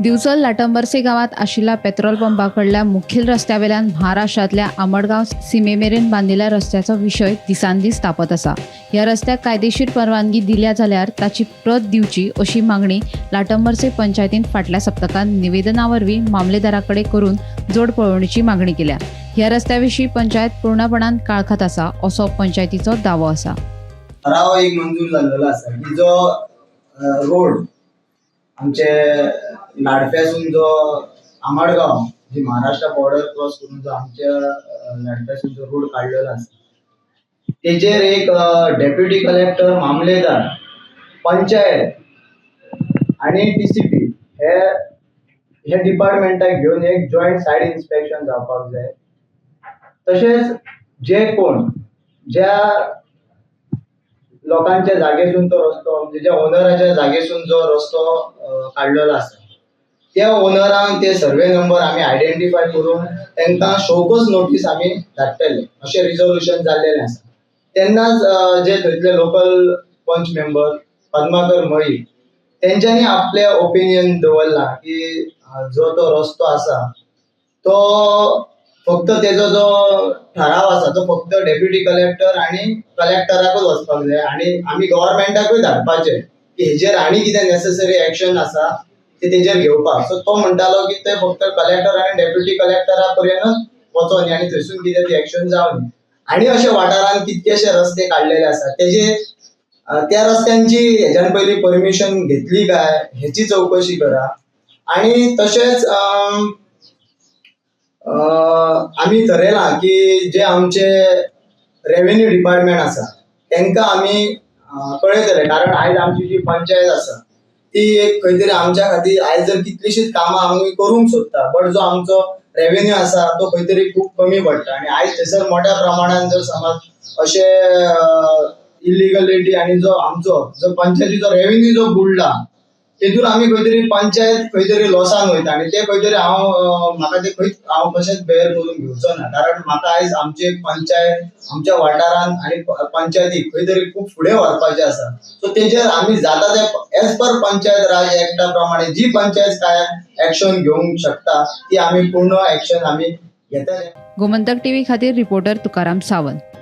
दिवचल लाटंबरसे गावात आशिल्ल्या पेट्रोल पंपाकडल्या मुखेल रस्त्यावेल्यान महाराष्ट्रातल्या आमडगांव सीमेमेरेन बांदिल्ल्या रस्त्याचो विशय दिसान दीस तापत आसा। ह्या रस्त्याक कायदेशीर परवानगी दिल्या जाल्यार ताची प्रत दिवची अशी मागणी लाटंबरसे पंचायतीन फाटल्या सप्तकांत निवेदना वरवीं मामलेदाराकडे करून जोड पळोवणेची मागणी केल्या। ह्या रस्त्याविशीं पंचायत पूर्णपणान काळखात आसा असो पंचायतीचो दावो आसा। ठराव एक मंजूर जाल्लो आसा की जो रोड आमचे लाडप्यासून जो आमडगांव जी महाराष्ट्र बॉर्डर क्रॉस करून जो आमच्या लाडप्यासून जो रोड काढलेलो आसा तेजेर एक डेप्युटी कलेक्टर, मामलेदार, पंचायत आणि टीसीपी हे डिपार्टमेंटाक घेऊन एक जॉईंट साइड इन्स्पेक्शन जावपाक जाय। तशेंच जे कोण ज्या लोकांच्या जागेसून तो रस्तो म्हणजे ज्या ओनराच्या जागेसून जो रस्तो काढलेलो आसा त्या ओनरांक ते सर्वे नंबर आम्ही आयडेंटिफाय करून तांकां शोकस नोटीस आम्ही धाडटले अशें रिझोल्यूशन जाल्लेलें आसा। तेन्नाच जे थंयतले लोकल पंच मेंबर पद्माकर मळी तेंच्यांनी आपले ओपिनियन दवरला की जो तो रस्तो आसा तो फक्त तेजो जो ठराव आसा तो फक्त डेप्युटी कलेक्टर आणि कलेक्टराकूच वचपाक जाय आणि आमी गव्हर्नमेंटाकूय धाडपाचे की हेजेर आनी कितें नेसेसरी एक्शन आसा ते तेजेर घेवपाक। सो तो म्हणटालो की ते फक्त कलेक्टर आणि डेप्युटी कलेक्टरा पर्यंत वचोनी आणि थंयसून कितें ती एक्शन जावनी। आणि अशे वाठारांत कितकेशे रस्ते काडलेले आसा तेजे त्या रस्त्यांची हेच्यान पयलीं परमिशन घेतली काय हेची चौकशी करा। आणि तशेंच आम्ही ठरयलां की जे आमचे रेव्हेन्यू डिपार्टमेंट आसा तांकां आमी कळयतले, कारण आयज आमची जी पंचायत आसा ती एक खंय तरी आमच्या खातीर आयज जर कितलीशीच कामां आमी करूंक सोदता बट जो आमचो रेव्हेन्यू आसा तो खंय तरी खूब कमी पडटा आणि आयज थंयसर मोठ्या प्रमाणात जर समज अशे इलिगलिटी आणि जो आमचो जो पंचायतीचो रेव्हेन्यू जो बुडला तेतून आमी खंय तरी पंचायत खंय तरी लॉसान वयता आणि ते खंय तरी म्हाका ते खंयच हांव कशेंच बेर करून घेवचो ना, कारण म्हाका आयज आमची पंचायत आमच्या वाठारांत आणि पंचायतीक खंय तरी खूब फुडें व्हरपाचें आसा। सो तेजेर आमी जाता ते एज पर पंचायत राज एक्टा प्रमाणे जी पंचायत काय एक्शन घेवंक शकता ती आमी पूर्ण एक्शन आमी घेतले। गोमंतक टीव्ही खातीर रिपोर्टर तुकाराम सावंत।